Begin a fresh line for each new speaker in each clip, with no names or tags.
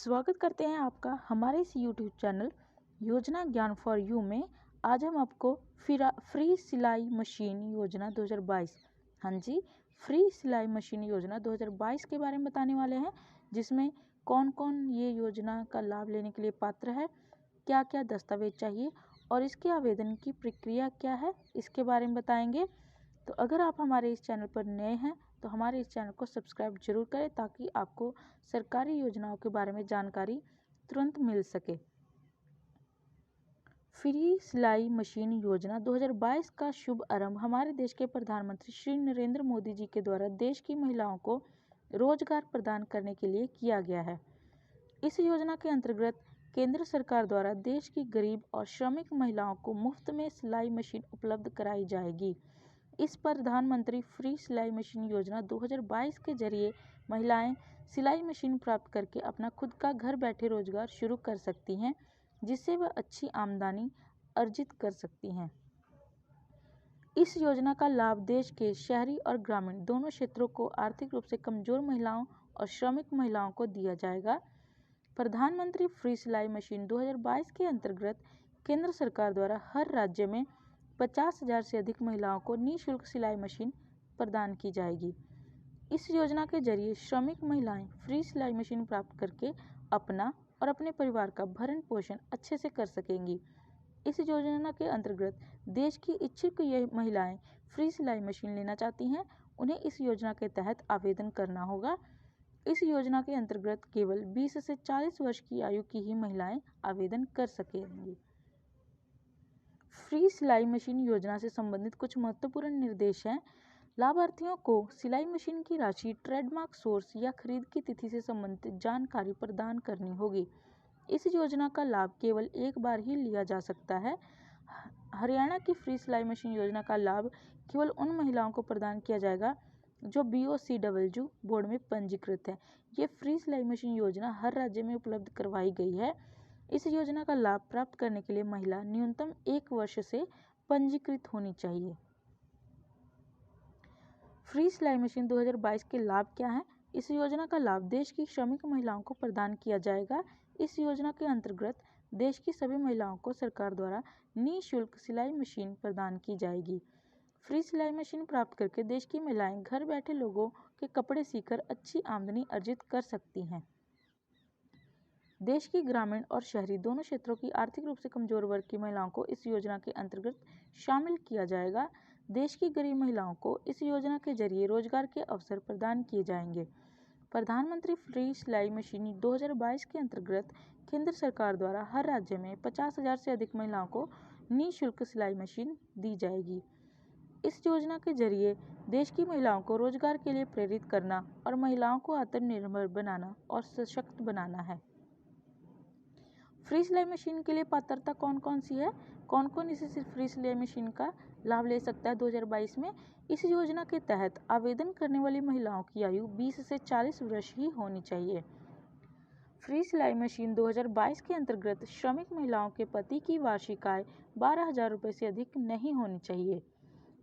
स्वागत करते हैं आपका हमारे इस YouTube चैनल योजना ज्ञान फॉर यू में। आज हम आपको फ्री सिलाई मशीन योजना 2022 हाँ जी, फ्री सिलाई मशीन योजना 2022 के बारे में बताने वाले हैं, जिसमें कौन कौन ये योजना का लाभ लेने के लिए पात्र है, क्या क्या दस्तावेज चाहिए और इसके आवेदन की प्रक्रिया क्या है, इसके बारे में बताएंगे। तो अगर आप हमारे इस चैनल पर नए हैं तो हमारे इस चैनल को सब्सक्राइब जरूर करें, ताकि आपको सरकारी योजनाओं के बारे में जानकारी तुरंत मिल सके। फ्री सिलाई मशीन योजना 2022 का शुभ आरंभ हमारे देश के प्रधानमंत्री श्री नरेंद्र मोदी जी के द्वारा देश की महिलाओं को रोजगार प्रदान करने के लिए किया गया है। इस योजना के अंतर्गत केंद्र सरकार द्वारा देश की गरीब और श्रमिक महिलाओं को मुफ्त में सिलाई मशीन उपलब्ध कराई जाएगी। इस प्रधानमंत्री फ्री सिलाई मशीन योजना 2022 के जरिए महिलाएं सिलाई मशीन प्राप्त करके अपना खुद का घर बैठे रोजगार शुरू कर सकती हैं, जिससे वह अच्छी आमदनी अर्जित कर सकती हैं। इस योजना का लाभ देश के शहरी और ग्रामीण दोनों क्षेत्रों को आर्थिक रूप से कमजोर महिलाओं और श्रमिक महिलाओं को दिया जाएगा। प्रधानमंत्री फ्री सिलाई मशीन 2022 के अंतर्गत केंद्र सरकार द्वारा हर राज्य में 50,000 से अधिक महिलाओं को निःशुल्क सिलाई मशीन प्रदान की जाएगी। इस योजना के जरिए श्रमिक महिलाएं फ्री सिलाई मशीन प्राप्त करके अपना और अपने परिवार का भरण पोषण अच्छे से कर सकेंगी। इस योजना के अंतर्गत देश की इच्छुक ये महिलाएं फ्री सिलाई मशीन लेना चाहती हैं, उन्हें इस योजना के तहत आवेदन करना होगा। इस योजना के अंतर्गत केवल 20 से 40 वर्ष की आयु की ही महिलाएं आवेदन कर सकेंगी। फ्री सिलाई मशीन योजना से संबंधित कुछ महत्वपूर्ण निर्देश हैं। लाभार्थियों को सिलाई मशीन की राशि, ट्रेडमार्क सोर्स या खरीद की तिथि से संबंधित जानकारी प्रदान करनी होगी। इस योजना का लाभ केवल एक बार ही लिया जा सकता है। हरियाणा की फ्री सिलाई मशीन योजना का लाभ केवल उन महिलाओं को प्रदान किया जाएगा जो BOCWU बोर्ड में पंजीकृत है। ये फ्री सिलाई मशीन योजना हर राज्य में उपलब्ध करवाई गई है। इस योजना का लाभ प्राप्त करने के लिए महिला न्यूनतम 1 वर्ष से पंजीकृत होनी चाहिए। फ्री सिलाई मशीन 2022 के लाभ क्या हैं? इस योजना का लाभ देश की श्रमिक महिलाओं को प्रदान किया जाएगा। इस योजना के अंतर्गत देश की सभी महिलाओं को सरकार द्वारा निःशुल्क सिलाई मशीन प्रदान की जाएगी। फ्री सिलाई मशीन प्राप्त करके देश की महिलाएं घर बैठे लोगों के कपड़े सीकर अच्छी आमदनी अर्जित कर सकती हैं। देश की ग्रामीण और शहरी दोनों क्षेत्रों की आर्थिक रूप से कमजोर वर्ग की महिलाओं को इस योजना के अंतर्गत शामिल किया जाएगा। देश की गरीब महिलाओं को इस योजना के जरिए रोजगार के अवसर प्रदान किए जाएंगे। प्रधानमंत्री फ्री सिलाई मशीन 2022 के अंतर्गत केंद्र सरकार द्वारा हर राज्य में 50,000 से अधिक महिलाओं को निःशुल्क सिलाई मशीन दी जाएगी। इस योजना के जरिए देश की महिलाओं को रोजगार के लिए प्रेरित करना और महिलाओं को आत्मनिर्भर बनाना और सशक्त बनाना है। फ्री सिलाई मशीन के लिए पात्रता कौन कौन सी है? कौन कौन इस फ्री सिलाई मशीन का लाभ ले सकता है 2022 में? इस योजना के तहत आवेदन करने वाली महिलाओं की आयु 20 से 40 वर्ष ही होनी चाहिए। फ्री सिलाई मशीन 2022 के अंतर्गत श्रमिक महिलाओं के पति की वार्षिक आय 12,000 रुपये से अधिक नहीं होनी चाहिए।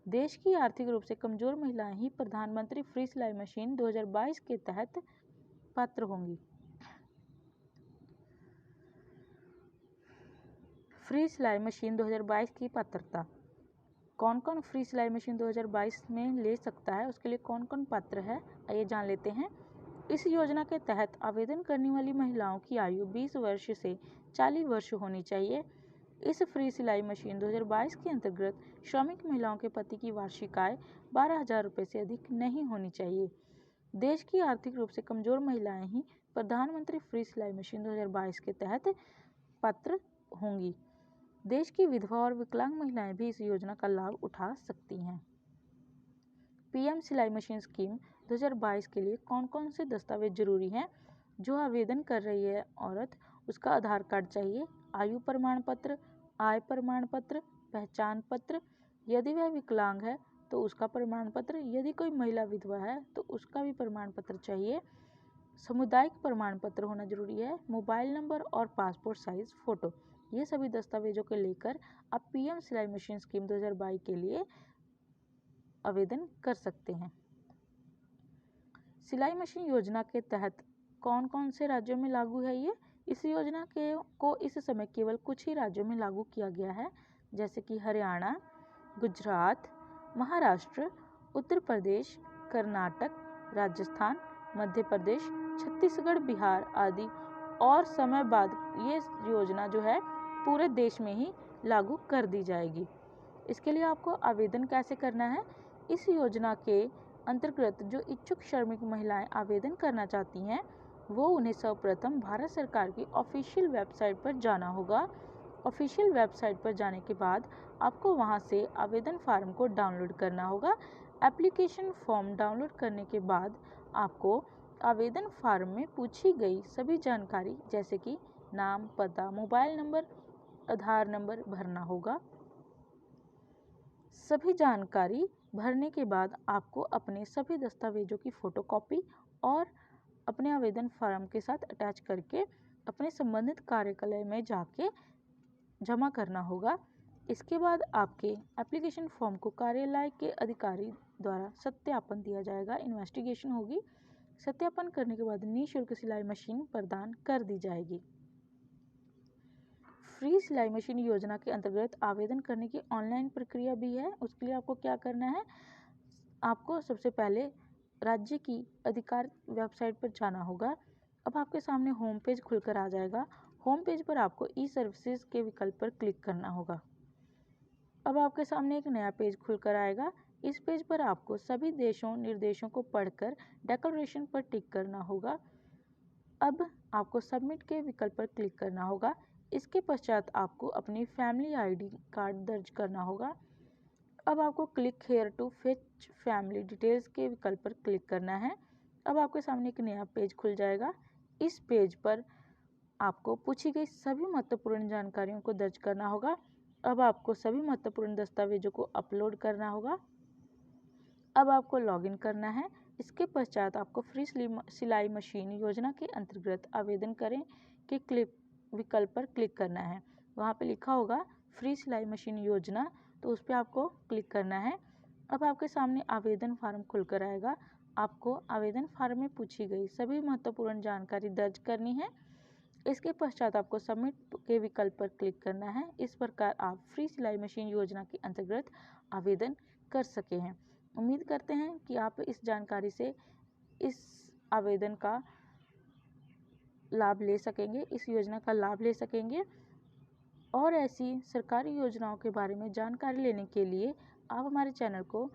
देश की आर्थिक रूप से कमजोर महिलाएं ही प्रधानमंत्री फ्री सिलाई मशीन 2022 के तहत पात्र होंगी। फ्री सिलाई मशीन 2022 की पात्रता। कौन कौन फ्री सिलाई मशीन 2022 में ले सकता है, उसके लिए कौन कौन पात्र है, आइए जान लेते हैं। इस योजना के तहत आवेदन करने वाली महिलाओं की आयु 20 वर्ष से 40 वर्ष होनी चाहिए। इस फ्री सिलाई मशीन 2022 के अंतर्गत श्रमिक महिलाओं के पति की वार्षिक आय 12,000 रुपये से अधिक नहीं होनी चाहिए। देश की आर्थिक रूप से कमजोर महिलाएं ही प्रधानमंत्री फ्री सिलाई मशीन 2022 के तहत पात्र होंगी। देश की विधवा और विकलांग महिलाएं भी इस योजना का लाभ उठा सकती हैं। PM सिलाई मशीन स्कीम 2022 के लिए कौन कौन से दस्तावेज जरूरी हैं? जो आवेदन कर रही है औरत, उसका आधार कार्ड चाहिए, आयु प्रमाण पत्र, आय प्रमाण पत्र, पहचान पत्र। यदि वह विकलांग है तो उसका प्रमाण पत्र, यदि कोई महिला विधवा है तो उसका भी प्रमाण पत्र चाहिए। सामुदायिक प्रमाण पत्र होना जरूरी है, मोबाइल नंबर और पासपोर्ट साइज फोटो। ये सभी दस्तावेजों को लेकर आप PM सिलाई मशीन स्कीम 2022 के लिए आवेदन कर सकते हैं। सिलाई मशीन योजना के तहत कौन कौन से राज्यों में लागू है ये? इस योजना को इस समय केवल कुछ ही राज्यों में लागू किया गया है, जैसे कि हरियाणा, गुजरात, महाराष्ट्र, उत्तर प्रदेश, कर्नाटक, राजस्थान, मध्य प्रदेश, छत्तीसगढ़, बिहार आदि। और समय बाद ये योजना जो है पूरे देश में ही लागू कर दी जाएगी। इसके लिए आपको आवेदन कैसे करना है? इस योजना के अंतर्गत जो इच्छुक श्रमिक महिलाएं आवेदन करना चाहती हैं, वो उन्हें सर्वप्रथम भारत सरकार की ऑफिशियल वेबसाइट पर जाना होगा। ऑफिशियल वेबसाइट पर जाने के बाद आपको वहां से आवेदन फॉर्म को डाउनलोड करना होगा। एप्लीकेशन फॉर्म डाउनलोड करने के बाद आपको आवेदन फॉर्म में पूछी गई सभी जानकारी जैसे कि नाम, पता, मोबाइल नंबर, आधार नंबर भरना होगा। सभी जानकारी भरने के बाद आपको अपने सभी दस्तावेजों की फोटोकॉपी और अपने आवेदन फॉर्म के साथ अटैच करके अपने संबंधित कार्यालय में जाके जमा करना होगा। इसके बाद आपके एप्लीकेशन फॉर्म को कार्यालय के अधिकारी द्वारा सत्यापन दिया जाएगा, इन्वेस्टिगेशन होगी। सत्यापन करने के बाद निःशुल्क सिलाई मशीन प्रदान कर दी जाएगी। फ्री सिलाई मशीन योजना के अंतर्गत आवेदन करने की ऑनलाइन प्रक्रिया भी है। उसके लिए आपको क्या करना है? आपको सबसे पहले राज्य की अधिकार वेबसाइट पर जाना होगा। अब आपके सामने होम पेज खुलकर आ जाएगा। होम पेज पर आपको ई सर्विसेज के विकल्प पर क्लिक करना होगा। अब आपके सामने एक नया पेज खुलकर आएगा। इस पेज पर आपको सभी निर्देशों को पढ़कर डेक्लेरेशन पर टिक करना होगा। अब आपको सबमिट के विकल्प पर क्लिक करना होगा। इसके पश्चात आपको अपनी फैमिली आईडी कार्ड दर्ज करना होगा। अब आपको click here to fetch family details के विकल्प पर क्लिक करना है। अब आपके सामने एक नया पेज खुल जाएगा। इस पेज पर आपको पूछी गई सभी महत्वपूर्ण जानकारियों को दर्ज करना होगा। अब आपको सभी महत्वपूर्ण दस्तावेजों को अपलोड करना होगा। अब आपको लॉगिन करना है। इसके पश्चात आपको फ्री सिलाई मशीन योजना के अंतर्गत आवेदन करें के विकल्प पर क्लिक करना है। वहाँ पे लिखा होगा फ्री सिलाई मशीन योजना, तो उस पर आपको क्लिक करना है। अब आपके सामने आवेदन फॉर्म खुलकर आएगा। आपको आवेदन फॉर्म में पूछी गई सभी महत्वपूर्ण जानकारी दर्ज करनी है। इसके पश्चात आपको सबमिट के विकल्प पर क्लिक करना है। इस प्रकार आप फ्री सिलाई मशीन योजना के अंतर्गत आवेदन कर सके हैं। उम्मीद करते हैं कि आप इस जानकारी से इस आवेदन का लाभ ले सकेंगे, इस योजना का लाभ ले सकेंगे। और ऐसी सरकारी योजनाओं के बारे में जानकारी लेने के लिए आप हमारे चैनल को